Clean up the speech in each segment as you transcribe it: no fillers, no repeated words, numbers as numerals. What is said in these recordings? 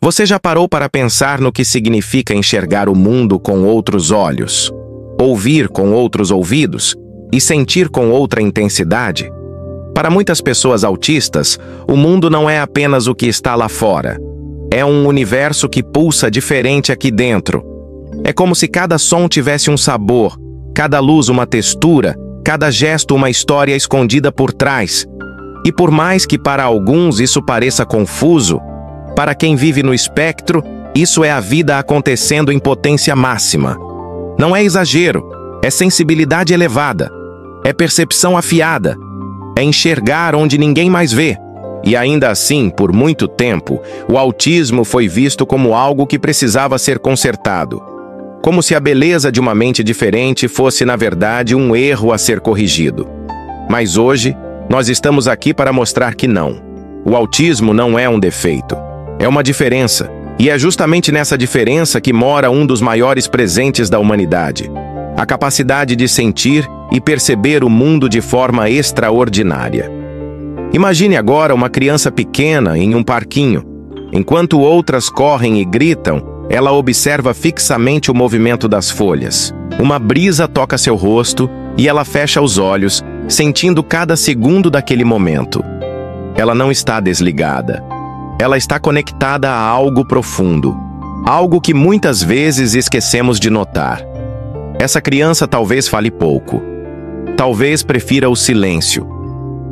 Você já parou para pensar no que significa enxergar o mundo com outros olhos, ouvir com outros ouvidos e sentir com outra intensidade? Para muitas pessoas autistas, o mundo não é apenas o que está lá fora. É um universo que pulsa diferente aqui dentro. É como se cada som tivesse um sabor, cada luz uma textura, cada gesto uma história escondida por trás. E por mais que para alguns isso pareça confuso, para quem vive no espectro, isso é a vida acontecendo em potência máxima. Não é exagero, é sensibilidade elevada, é percepção afiada, é enxergar onde ninguém mais vê. E ainda assim, por muito tempo, o autismo foi visto como algo que precisava ser consertado. Como se a beleza de uma mente diferente fosse, na verdade, um erro a ser corrigido. Mas hoje, nós estamos aqui para mostrar que não. O autismo não é um defeito. É uma diferença. E é justamente nessa diferença que mora um dos maiores presentes da humanidade. A capacidade de sentir e perceber o mundo de forma extraordinária. Imagine agora uma criança pequena em um parquinho. Enquanto outras correm e gritam, ela observa fixamente o movimento das folhas. Uma brisa toca seu rosto e ela fecha os olhos, sentindo cada segundo daquele momento. Ela não está desligada. Ela está conectada a algo profundo, algo que muitas vezes esquecemos de notar. Essa criança talvez fale pouco, talvez prefira o silêncio,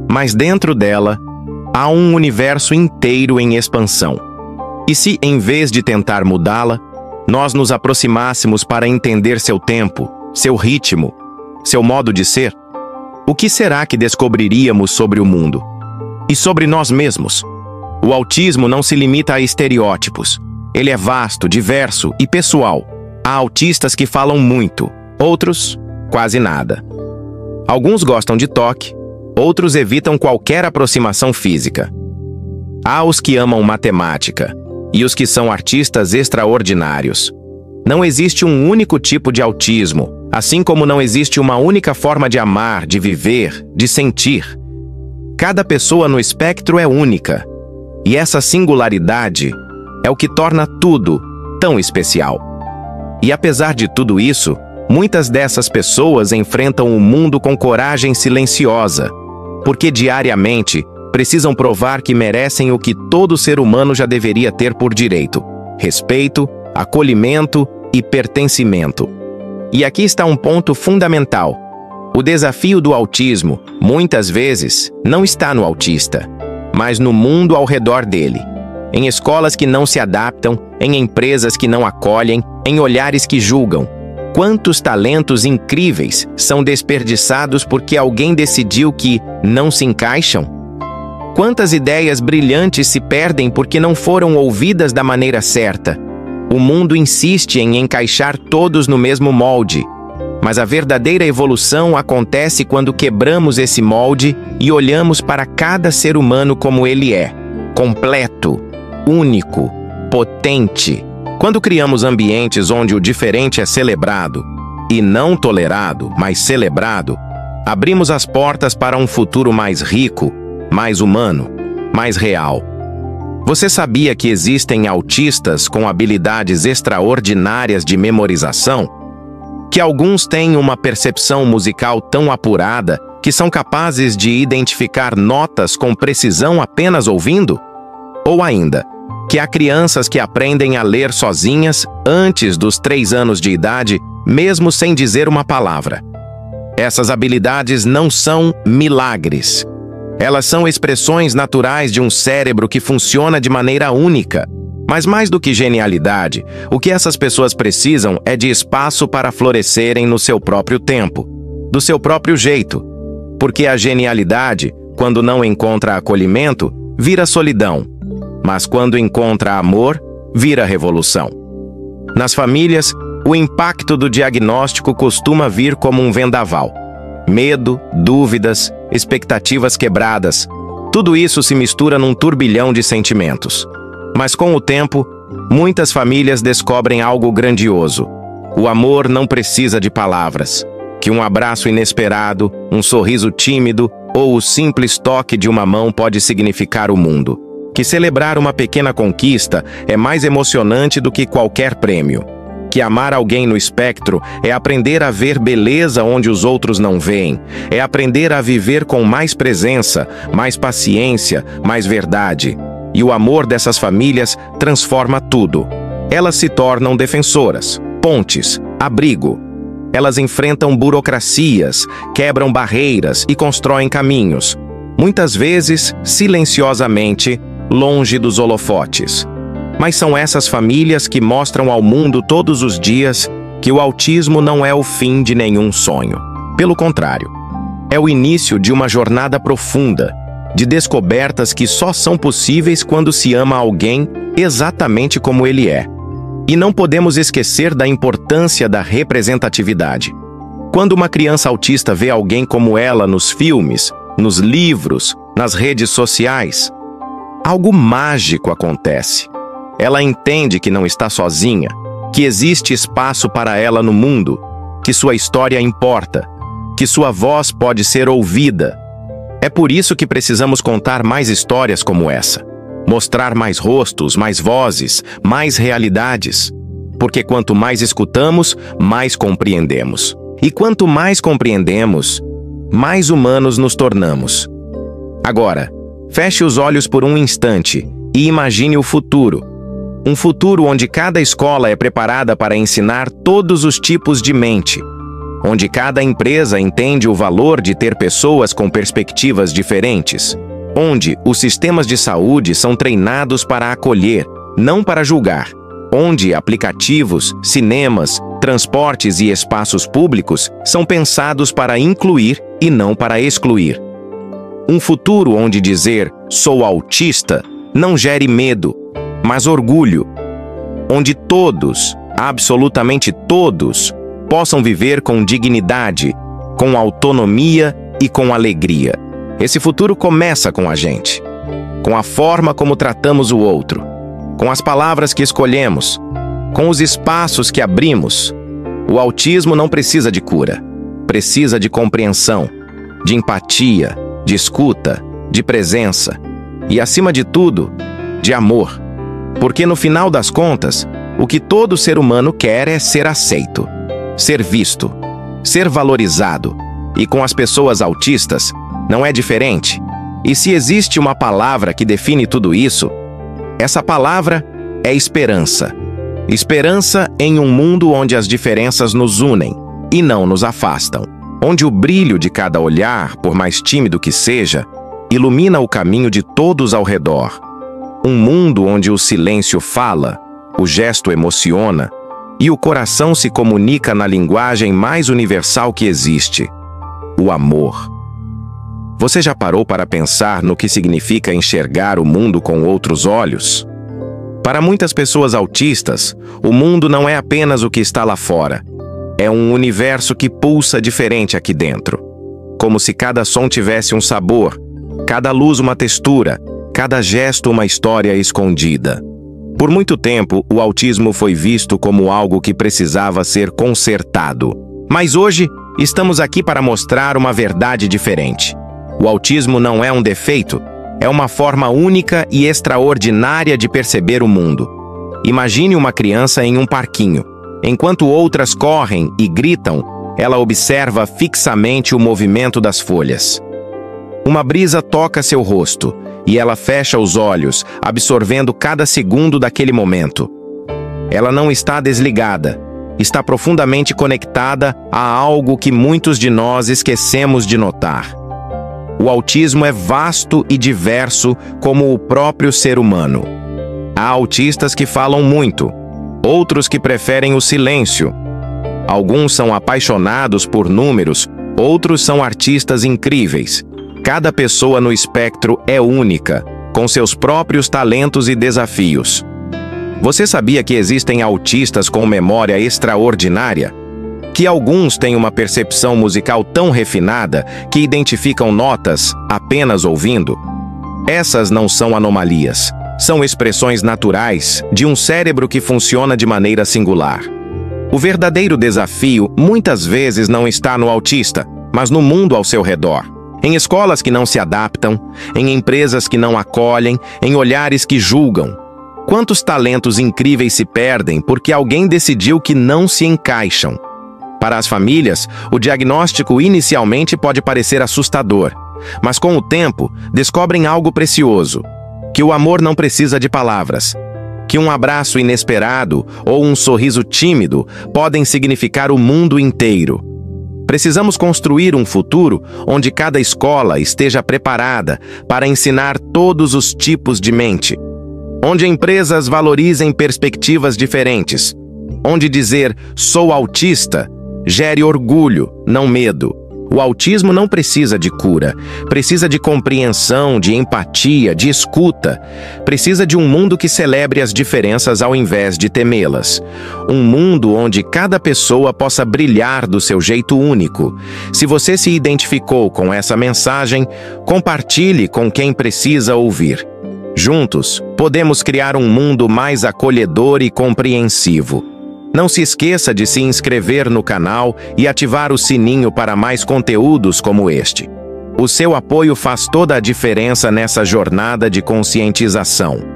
mas dentro dela há um universo inteiro em expansão. E se, em vez de tentar mudá-la, nós nos aproximássemos para entender seu tempo, seu ritmo, seu modo de ser, o que será que descobriríamos sobre o mundo? E sobre nós mesmos? O autismo não se limita a estereótipos. Ele é vasto, diverso e pessoal. Há autistas que falam muito, outros, quase nada. Alguns gostam de toque, outros evitam qualquer aproximação física. Há os que amam matemática e os que são artistas extraordinários. Não existe um único tipo de autismo, assim como não existe uma única forma de amar, de viver, de sentir. Cada pessoa no espectro é única. E essa singularidade é o que torna tudo tão especial. E apesar de tudo isso, muitas dessas pessoas enfrentam o mundo com coragem silenciosa, porque diariamente precisam provar que merecem o que todo ser humano já deveria ter por direito: respeito, acolhimento e pertencimento. E aqui está um ponto fundamental. O desafio do autismo, muitas vezes, não está no autista, mas no mundo ao redor dele. Em escolas que não se adaptam, em empresas que não acolhem, em olhares que julgam. Quantos talentos incríveis são desperdiçados porque alguém decidiu que não se encaixam? Quantas ideias brilhantes se perdem porque não foram ouvidas da maneira certa? O mundo insiste em encaixar todos no mesmo molde. Mas a verdadeira evolução acontece quando quebramos esse molde e olhamos para cada ser humano como ele é, completo, único, potente. Quando criamos ambientes onde o diferente é celebrado, e não tolerado, mas celebrado, abrimos as portas para um futuro mais rico, mais humano, mais real. Você sabia que existem autistas com habilidades extraordinárias de memorização? Que alguns têm uma percepção musical tão apurada que são capazes de identificar notas com precisão apenas ouvindo? Ou ainda, que há crianças que aprendem a ler sozinhas antes dos 3 anos de idade, mesmo sem dizer uma palavra. Essas habilidades não são milagres. Elas são expressões naturais de um cérebro que funciona de maneira única. Mas mais do que genialidade, o que essas pessoas precisam é de espaço para florescerem no seu próprio tempo, do seu próprio jeito. Porque a genialidade, quando não encontra acolhimento, vira solidão. Mas quando encontra amor, vira revolução. Nas famílias, o impacto do diagnóstico costuma vir como um vendaval. Medo, dúvidas, expectativas quebradas, tudo isso se mistura num turbilhão de sentimentos. Mas com o tempo, muitas famílias descobrem algo grandioso. O amor não precisa de palavras. Que um abraço inesperado, um sorriso tímido ou o simples toque de uma mão pode significar o mundo. que celebrar uma pequena conquista é mais emocionante do que qualquer prêmio, que amar alguém no espectro é aprender a ver beleza onde os outros não veem, é aprender a viver com mais presença, mais paciência, mais verdade. E o amor dessas famílias transforma tudo. Elas se tornam defensoras, pontes, abrigo. Elas enfrentam burocracias, quebram barreiras e constroem caminhos, muitas vezes silenciosamente, longe dos holofotes. Mas são essas famílias que mostram ao mundo todos os dias que o autismo não é o fim de nenhum sonho. Pelo contrário, é o início de uma jornada profunda, de descobertas que só são possíveis quando se ama alguém exatamente como ele é. E não podemos esquecer da importância da representatividade. Quando uma criança autista vê alguém como ela nos filmes, nos livros, nas redes sociais, algo mágico acontece. Ela entende que não está sozinha, que existe espaço para ela no mundo, que sua história importa, que sua voz pode ser ouvida. É por isso que precisamos contar mais histórias como essa. Mostrar mais rostos, mais vozes, mais realidades. Porque quanto mais escutamos, mais compreendemos. E quanto mais compreendemos, mais humanos nos tornamos. Agora, feche os olhos por um instante e imagine o futuro. Um futuro onde cada escola é preparada para ensinar todos os tipos de mente. Onde cada empresa entende o valor de ter pessoas com perspectivas diferentes. Onde os sistemas de saúde são treinados para acolher, não para julgar. Onde aplicativos, cinemas, transportes e espaços públicos são pensados para incluir e não para excluir. Um futuro onde dizer "sou autista" não gere medo, mas orgulho. Onde todos, absolutamente todos, possam viver com dignidade, com autonomia e com alegria. Esse futuro começa com a gente, com a forma como tratamos o outro, com as palavras que escolhemos, com os espaços que abrimos. O autismo não precisa de cura, precisa de compreensão, de empatia, de escuta, de presença e, acima de tudo, de amor. Porque no final das contas, o que todo ser humano quer é ser aceito, ser visto, ser valorizado. E com as pessoas autistas, não é diferente. E se existe uma palavra que define tudo isso, essa palavra é esperança. Esperança em um mundo onde as diferenças nos unem e não nos afastam. Onde o brilho de cada olhar, por mais tímido que seja, ilumina o caminho de todos ao redor. Um mundo onde o silêncio fala, o gesto emociona e o coração se comunica na linguagem mais universal que existe: o amor. Você já parou para pensar no que significa enxergar o mundo com outros olhos? Para muitas pessoas autistas, o mundo não é apenas o que está lá fora. É um universo que pulsa diferente aqui dentro. Como se cada som tivesse um sabor, cada luz uma textura, cada gesto uma história escondida. Por muito tempo, o autismo foi visto como algo que precisava ser consertado. Mas hoje, estamos aqui para mostrar uma verdade diferente. O autismo não é um defeito, é uma forma única e extraordinária de perceber o mundo. Imagine uma criança em um parquinho. Enquanto outras correm e gritam, ela observa fixamente o movimento das folhas. Uma brisa toca seu rosto e ela fecha os olhos, absorvendo cada segundo daquele momento. Ela não está desligada, está profundamente conectada a algo que muitos de nós esquecemos de notar. O autismo é vasto e diverso como o próprio ser humano. Há autistas que falam muito, outros que preferem o silêncio. Alguns são apaixonados por números, outros são artistas incríveis. Cada pessoa no espectro é única, com seus próprios talentos e desafios. Você sabia que existem autistas com memória extraordinária? Que alguns têm uma percepção musical tão refinada que identificam notas apenas ouvindo? Essas não são anomalias, são expressões naturais de um cérebro que funciona de maneira singular. O verdadeiro desafio muitas vezes não está no autista, mas no mundo ao seu redor. Em escolas que não se adaptam, em empresas que não acolhem, em olhares que julgam. Quantos talentos incríveis se perdem porque alguém decidiu que não se encaixam? Para as famílias, o diagnóstico inicialmente pode parecer assustador, mas com o tempo, descobrem algo precioso: que o amor não precisa de palavras, que um abraço inesperado ou um sorriso tímido podem significar o mundo inteiro. Precisamos construir um futuro onde cada escola esteja preparada para ensinar todos os tipos de mente, onde empresas valorizem perspectivas diferentes, onde dizer "sou autista" gere orgulho, não medo. O autismo não precisa de cura, precisa de compreensão, de empatia, de escuta. Precisa de um mundo que celebre as diferenças ao invés de temê-las. Um mundo onde cada pessoa possa brilhar do seu jeito único. Se você se identificou com essa mensagem, compartilhe com quem precisa ouvir. Juntos, podemos criar um mundo mais acolhedor e compreensivo. Não se esqueça de se inscrever no canal e ativar o sininho para mais conteúdos como este. O seu apoio faz toda a diferença nessa jornada de conscientização.